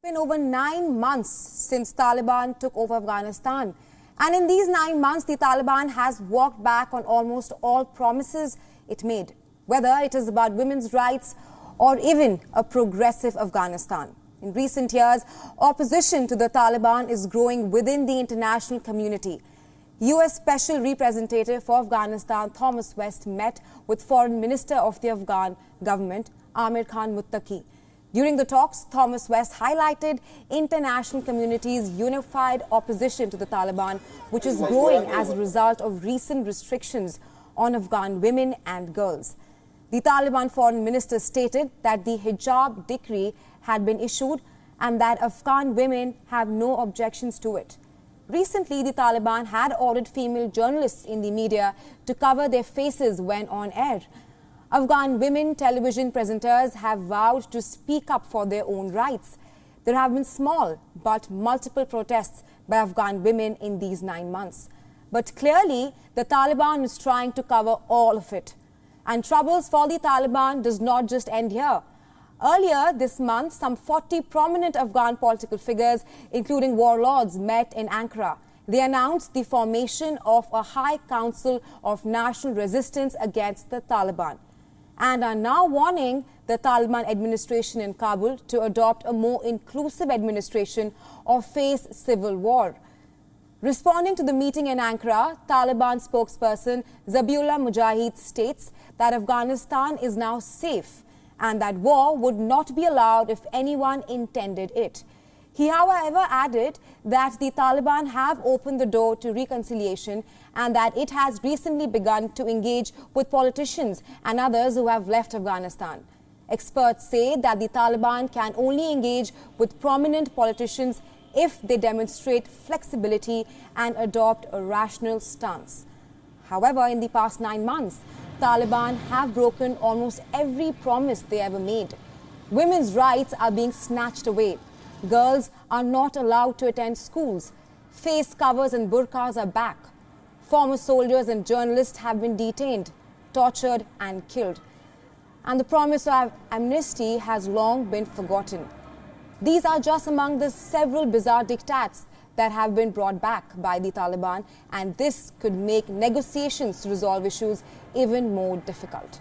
Been over 9 months since Taliban took over Afghanistan. And in these 9 months, the Taliban has walked back on almost all promises it made, whether it is about women's rights or even a progressive Afghanistan. In recent years, opposition to the Taliban is growing within the international community. U.S. Special Representative for Afghanistan Thomas West met with Foreign Minister of the Afghan government, Amir Khan Muttaqi. During the talks, Thomas West highlighted international community's unified opposition to the Taliban, which is growing as a result of recent restrictions on Afghan women and girls. The Taliban foreign minister stated that the hijab decree had been issued and that Afghan women have no objections to it. Recently, the Taliban had ordered female journalists in the media to cover their faces when on air. Afghan women television presenters have vowed to speak up for their own rights. There have been small but multiple protests by Afghan women in these 9 months. But clearly, the Taliban is trying to cover all of it. And troubles for the Taliban does not just end here. Earlier this month, some 40 prominent Afghan political figures, including warlords, met in Ankara. They announced the formation of a High Council of National Resistance against the Taliban, and are now warning the Taliban administration in Kabul to adopt a more inclusive administration or face civil war. Responding to the meeting in Ankara, Taliban spokesperson Zabiullah Mujahid states that Afghanistan is now safe and that war would not be allowed if anyone intended it. He, however, added that the Taliban have opened the door to reconciliation and that it has recently begun to engage with politicians and others who have left Afghanistan. Experts say that the Taliban can only engage with prominent politicians if they demonstrate flexibility and adopt a rational stance. However, in the past 9 months, Taliban have broken almost every promise they ever made. Women's rights are being snatched away. Girls are not allowed to attend schools. Face covers and burqas are back. Former soldiers and journalists have been detained, tortured and killed. And the promise of amnesty has long been forgotten. These are just among the several bizarre diktats that have been brought back by the Taliban, and this could make negotiations to resolve issues even more difficult.